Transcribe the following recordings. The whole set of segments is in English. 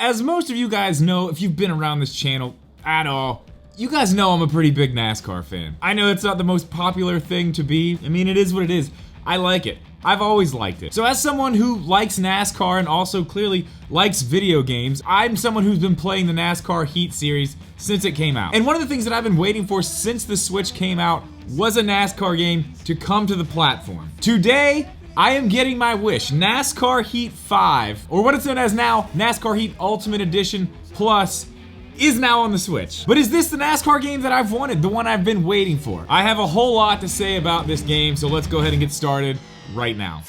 As most of you guys know, if you've been around this channel at all, you guys know I'm a pretty big NASCAR fan. I know it's not the most popular thing to be. I mean, it is what it is. I like it. I've always liked it. So as someone who likes NASCAR and also clearly likes video games, I'm someone who's been playing the NASCAR Heat series since it came out. And one of the things that I've been waiting for since the Switch came out was a NASCAR game to come to the platform. Today, I am getting my wish. NASCAR Heat 5, or what it's known as now, NASCAR Heat Ultimate Edition Plus, is now on the Switch. But is this the NASCAR game that I've wanted, the one I've been waiting for? I have a whole lot to say about this game, so let's go ahead and get started right now.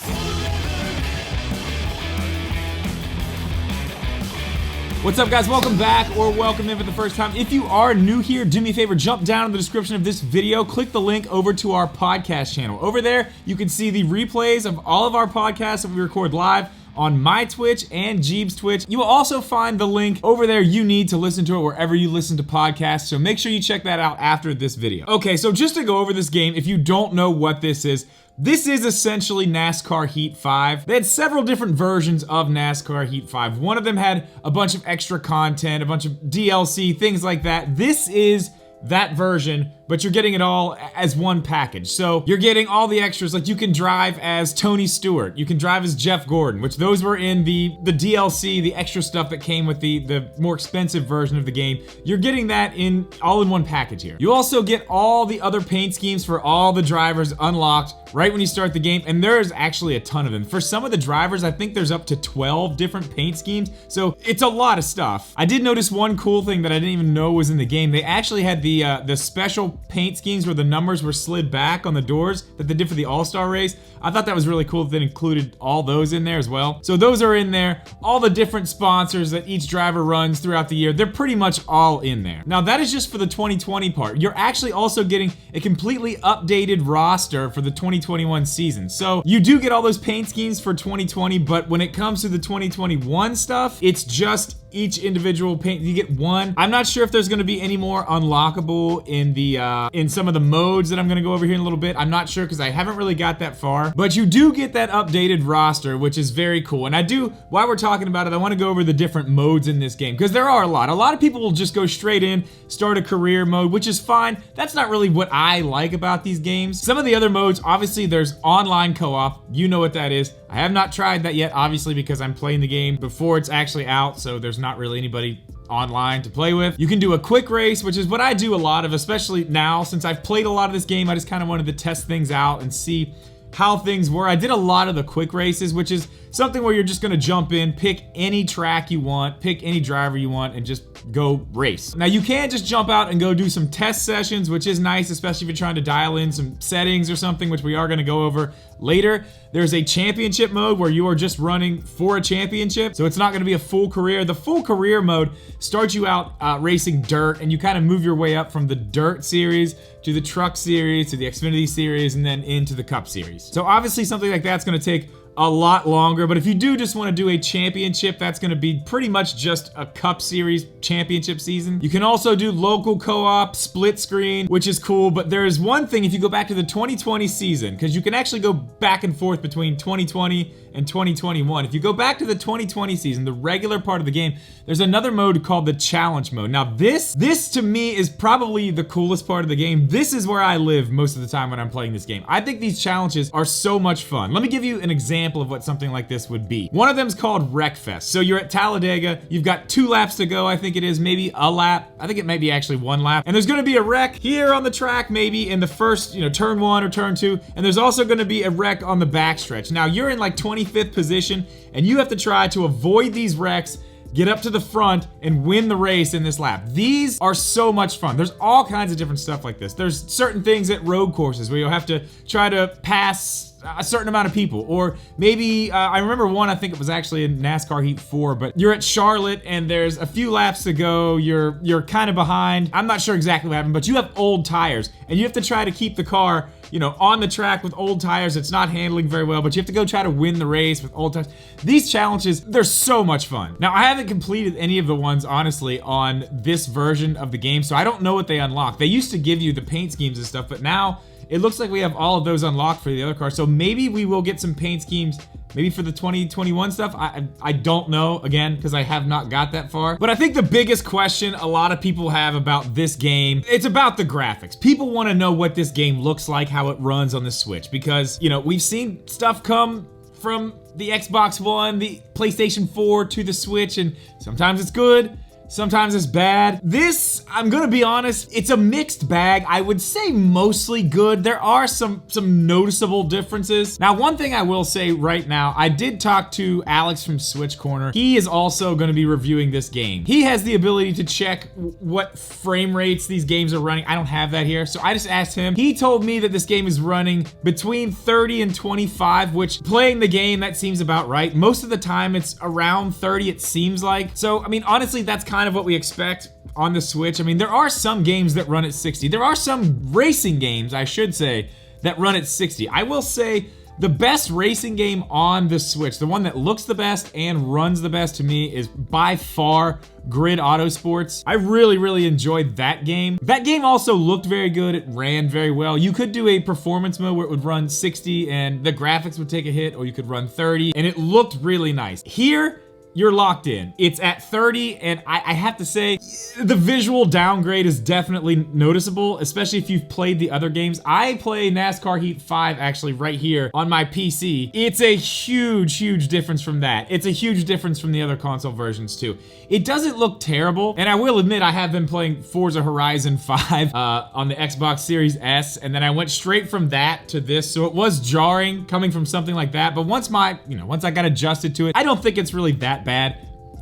What's up, guys? Welcome back, or welcome in for the first time. If you are new here, do me a favor, jump down in the description of this video, click the link over to our podcast channel. Over there, you can see the replays of all of our podcasts that we record live on my Twitch and Jeeb's Twitch. You will also find the link over there you need to listen to it wherever you listen to podcasts, so make sure you check that out after this video. Okay, so just to go over this game, if you don't know what this is essentially NASCAR Heat 5. They had several different versions of NASCAR Heat 5. One of them had a bunch of extra content, a bunch of DLC, things like that. This is that version, but you're getting it all as one package. So you're getting all the extras, like you can drive as Tony Stewart, you can drive as Jeff Gordon, which those were in the DLC, the extra stuff that came with the more expensive version of the game. You're getting that all in one package here. You also get all the other paint schemes for all the drivers unlocked right when you start the game, and there's actually a ton of them. For some of the drivers, I think there's up to 12 different paint schemes, so it's a lot of stuff. I did notice one cool thing that I didn't even know was in the game. They actually had the special paint schemes where the numbers were slid back on the doors that they did for the All-Star race. I thought that was really cool that they included all those in there as well. So those are in there. All the different sponsors that each driver runs throughout the year, they're pretty much all in there. Now that is just for the 2020 part. You're actually also getting a completely updated roster for the 2021 season. So you do get all those paint schemes for 2020, but when it comes to the 2021 stuff, it's just each individual paint. You get one. I'm not sure if there's going to be any more unlockable in the in some of the modes that I'm going to go over here in a little bit. I'm not sure because I haven't really got that far, but you do get that updated roster, which is very cool. And I do, while we're talking about it, I want to go over the different modes in this game because there are a lot. A lot of people will just go straight in, start a career mode, which is fine. That's not really what I like about these games. Some of the other modes, obviously there's online co-op. You know what that is. I have not tried that yet, obviously, because I'm playing the game before it's actually out, so there's not really anybody online to play with. You can do a quick race, which is what I do a lot of, especially now since I've played a lot of this game. I just kind of wanted to test things out and see how things were. I did a lot of the quick races, which is something where you're just gonna jump in, pick any track you want, pick any driver you want, and just go race. Now you can just jump out and go do some test sessions, which is nice, especially if you're trying to dial in some settings or something, which we are gonna go over later. There's a championship mode where you are just running for a championship, so it's not gonna be a full career. The full career mode starts you out racing dirt, and you kind of move your way up from the dirt series to the truck series to the Xfinity series and then into the Cup series. So obviously something like that's gonna take a lot longer, but if you do just want to do a championship, that's going to be pretty much just a Cup Series championship season. You can also do local co-op, split screen, which is cool, but there is one thing if you go back to the 2020 season, because you can actually go back and forth between 2020 and 2021. If you go back to the 2020 season, the regular part of the game, there's another mode called the challenge mode. Now this to me is probably the coolest part of the game. This is where I live most of the time when I'm playing this game. I think these challenges are so much fun. Let me give you an example of what something like this would be. One of them is called Wreckfest. So you're at Talladega, you've got 2 laps to go, I think it is, maybe a lap. I think it may be actually 1 lap. And there's gonna be a wreck here on the track, maybe in the first, turn 1 or turn 2. And there's also gonna be a wreck on the backstretch. Now you're in like 25th position, and you have to try to avoid these wrecks, get up to the front, and win the race in this lap. These are so much fun. There's all kinds of different stuff like this. There's certain things at road courses where you'll have to try to pass a certain amount of people, or maybe I remember one, I think it was actually in NASCAR Heat 4, but you're at Charlotte and there's a few laps to go, you're kind of behind. I'm not sure exactly what happened, but you have old tires and you have to try to keep the car on the track with old tires. It's not handling very well, but you have to go try to win the race with old tires. These challenges, they're so much fun. Now, I haven't completed any of the ones, honestly, on this version of the game, so I don't know what they unlock. They used to give you the paint schemes and stuff, but now it looks like we have all of those unlocked for the other cars, so maybe we will get some paint schemes Maybe for the 2021 stuff, I don't know, again, because I have not got that far. But I think the biggest question a lot of people have about this game, it's about the graphics. People want to know what this game looks like, how it runs on the Switch, because, you know, we've seen stuff come from the Xbox One, the PlayStation 4 to the Switch, and sometimes it's good, sometimes it's bad. This, I'm gonna be honest, it's a mixed bag. I would say mostly good. There are some noticeable differences. Now, one thing I will say right now, I did talk to Alex from Switch Corner. He is also gonna be reviewing this game. He has the ability to check what frame rates these games are running. I don't have that here, so I just asked him. He told me that this game is running between 30 and 25, which playing the game, that seems about right. Most of the time, it's around 30, it seems like. So, I mean, honestly, that's kind of what we expect on the Switch. I mean, there are some games that run at 60. There are some racing games, I should say, that run at 60. I will say the best racing game on the Switch, the one that looks the best and runs the best to me, is by far Grid Autosports. I really enjoyed that game. That game also looked very good. It ran very well. You could do a performance mode where it would run 60 and the graphics would take a hit, or you could run 30 and it looked really nice. Here, you're locked in. It's at 30, and I have to say, the visual downgrade is definitely noticeable, especially if you've played the other games. I play NASCAR Heat 5 actually right here on my PC. It's a huge difference from that. It's a huge difference from the other console versions too. It doesn't look terrible, and I will admit I have been playing Forza Horizon 5 on the Xbox Series S, and then I went straight from that to this, so it was jarring coming from something like that, but once I got adjusted to it, I don't think it's really that bad.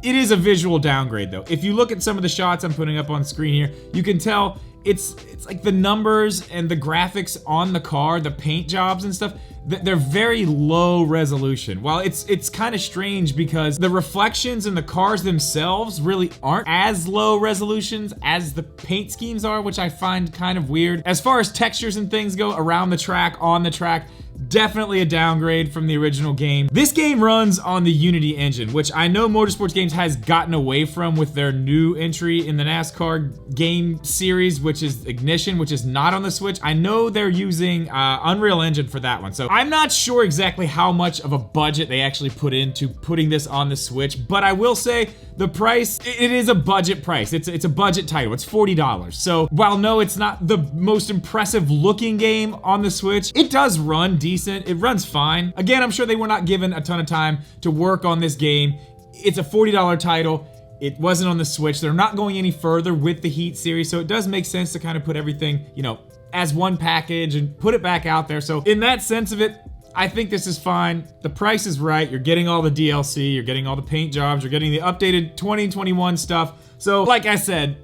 It is a visual downgrade though. If you look at some of the shots I'm putting up on screen here, you can tell it's like the numbers and the graphics on the car, the paint jobs and stuff, they're very low resolution. While it's kind of strange because the reflections in the cars themselves really aren't as low resolutions as the paint schemes are, which I find kind of weird. As far as textures and things go around the track, on the track, definitely a downgrade from the original game. This game runs on the Unity engine, which I know Motorsports Games has gotten away from with their new entry in the NASCAR game series, which is Ignition, which is not on the Switch. I know they're using Unreal Engine for that one. So I'm not sure exactly how much of a budget they actually put into putting this on the Switch, but I will say the price, it is a budget price. It's a budget title. It's $40. So while no, it's not the most impressive looking game on the Switch, it does run decent. It runs fine. Again, I'm sure they were not given a ton of time to work on this game. It's a $40 title. It wasn't on the Switch. They're not going any further with the Heat series, so it does make sense to kind of put everything, you know, as one package and put it back out there. So in that sense of it, I think this is fine. The price is right. You're getting all the DLC, you're getting all the paint jobs, you're getting the updated 2021 stuff. So like I said,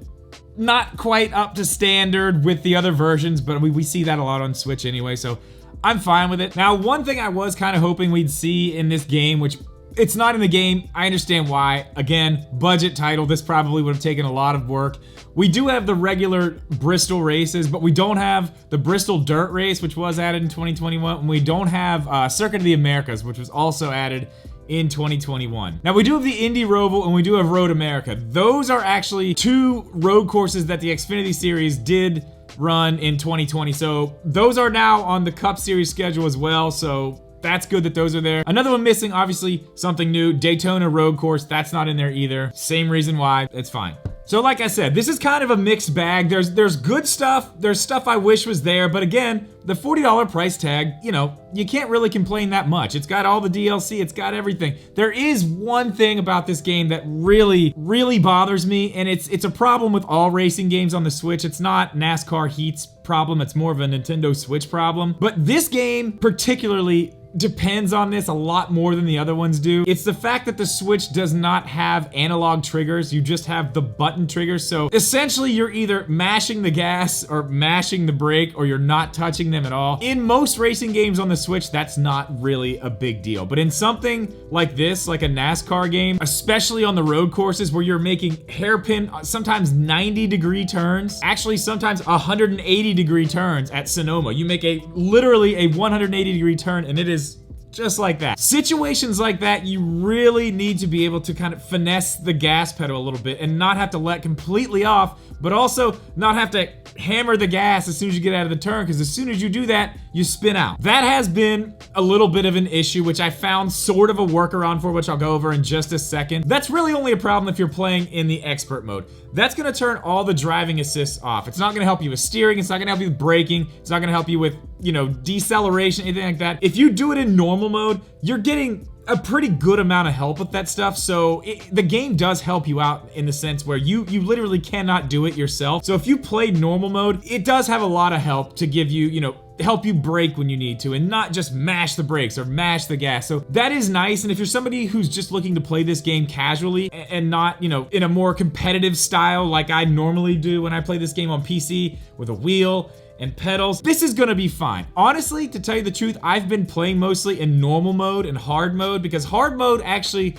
not quite up to standard with the other versions, but we see that a lot on Switch anyway, so I'm fine with it. Now, one thing I was kind of hoping we'd see in this game, which it's not in the game, I understand why. Again, budget title, this probably would have taken a lot of work. We do have the regular Bristol races, but we don't have the Bristol Dirt Race, which was added in 2021, and we don't have Circuit of the Americas, which was also added in 2021. Now, we do have the Indy Roval and we do have Road America. Those are actually two road courses that the Xfinity Series did run in 2020, so those are now on the Cup Series schedule as well, so that's good that those are there. Another one missing, obviously something new, Daytona Road Course, that's not in there either. Same reason why, it's fine. So like I said, this is kind of a mixed bag. There's good stuff, there's stuff I wish was there, but again, the $40 price tag, you know, you can't really complain that much. It's got all the DLC, it's got everything. There is one thing about this game that really bothers me, and it's a problem with all racing games on the Switch. It's not NASCAR Heat's problem, it's more of a Nintendo Switch problem. But this game particularly depends on this a lot more than the other ones do. It's the fact that the Switch does not have analog triggers, you just have the button triggers. So essentially you're either mashing the gas or mashing the brake, or you're not touching them at all. In most racing games on the Switch, that's not really a big deal. But in something like this, like a NASCAR game, especially on the road courses where you're making hairpin, sometimes 90-degree turns, actually sometimes 180-degree turns at Sonoma. You make literally a 180-degree turn, and it is just like that. Situations like that, you really need to be able to kind of finesse the gas pedal a little bit and not have to let completely off, but also not have to hammer the gas as soon as you get out of the turn, because as soon as you do that, you spin out. That has been a little bit of an issue, which I found sort of a workaround for, which I'll go over in just a second. That's really only a problem if you're playing in the expert mode. That's gonna turn all the driving assists off. It's not gonna help you with steering, it's not gonna help you with braking, it's not gonna help you with, you know, deceleration, anything like that. If you do it in normal mode, you're getting a pretty good amount of help with that stuff. So the game does help you out in the sense where you literally cannot do it yourself. So if you play normal mode, it does have a lot of help to give you, you know, help you brake when you need to and not just mash the brakes or mash the gas. So that is nice. And if you're somebody who's just looking to play this game casually and not, you know, in a more competitive style like I normally do when I play this game on PC with a wheel and pedals, this is gonna be fine. Honestly, to tell you the truth, I've been playing mostly in normal mode and hard mode because hard mode actually,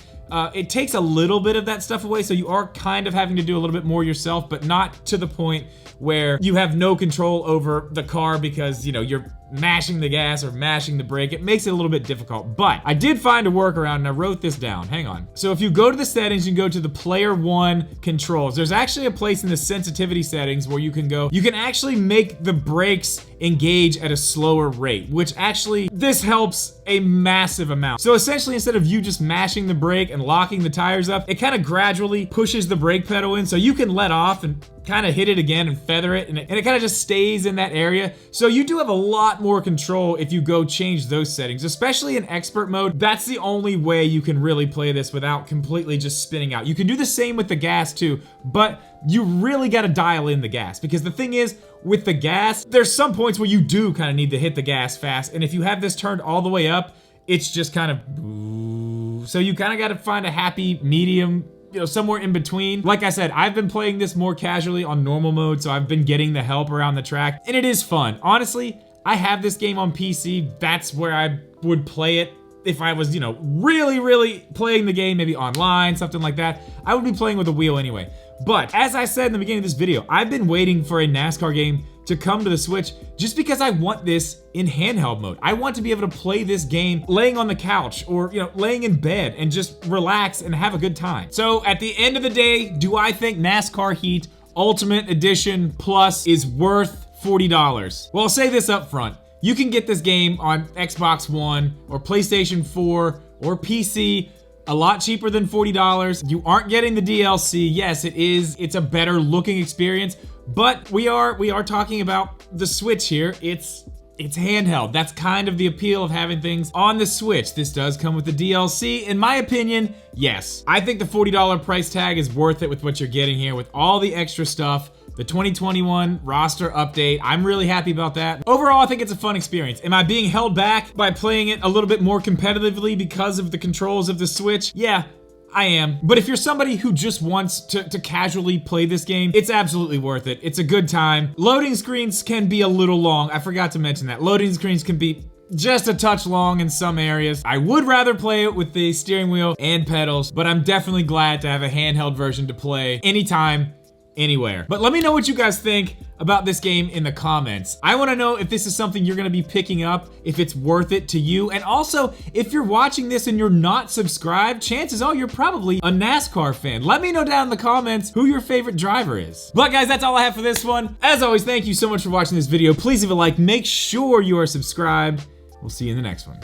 it takes a little bit of that stuff away, so you are kind of having to do a little bit more yourself, but not to the point where you have no control over the car because, you know, you're mashing the gas or mashing the brake. It makes it a little bit difficult, but I did find a workaround and I wrote this down. Hang on. So if you go to the settings and go to the player 1 controls, there's actually a place in the sensitivity settings where you can go, you can actually make the brakes engage at a slower rate, which actually, this helps a massive amount. So essentially, instead of you just mashing the brake and locking the tires up, it kind of gradually pushes the brake pedal in so you can let off and kind of hit it again and feather it, and it kind of just stays in that area. So you do have a lot more control if you go change those settings, especially in expert mode. That's the only way you can really play this without completely just spinning out. You can do the same with the gas too, but you really got to dial in the gas because the thing is, with the gas, there's some points where you do kind of need to hit the gas fast, and if you have this turned all the way up, it's just kind of, so you kind of got to find a happy medium, you know, somewhere in between. Like I said, I've been playing this more casually on normal mode, so I've been getting the help around the track, and it is fun. Honestly, I have this game on PC. That's where I would play it if I was, you know, really playing the game, maybe online, something like that. I would be playing with a wheel anyway. But as I said in the beginning of this video, I've been waiting for a NASCAR game to come to the Switch just because I want this in handheld mode. I want to be able to play this game laying on the couch or, you know, laying in bed and just relax and have a good time. So at the end of the day, do I think NASCAR Heat Ultimate Edition Plus is worth $40? Well, I'll say this up front. You can get this game on Xbox One or PlayStation 4 or PC a lot cheaper than $40. You aren't getting the DLC. Yes, it's a better looking experience, but we are talking about the Switch here. It's handheld. That's kind of the appeal of having things on the Switch. This does come with the DLC. In my opinion, yes. I think the $40 price tag is worth it with what you're getting here with all the extra stuff. The 2021 roster update, I'm really happy about that. Overall, I think it's a fun experience. Am I being held back by playing it a little bit more competitively because of the controls of the Switch? Yeah, I am. But if you're somebody who just wants to casually play this game, it's absolutely worth it. It's a good time. Loading screens can be a little long. I forgot to mention that. Loading screens can be just a touch long in some areas. I would rather play it with the steering wheel and pedals, but I'm definitely glad to have a handheld version to play anytime, anywhere. But let me know what you guys think about this game in the comments. I want to know if this is something you're going to be picking up, if it's worth it to you, and also if you're watching this and you're not subscribed, chances are you're probably a NASCAR fan. Let me know down in the comments who your favorite driver is. But guys, that's all I have for this one. As always, thank you so much for watching this video. Please leave a like, make sure you are subscribed. We'll see you in the next one.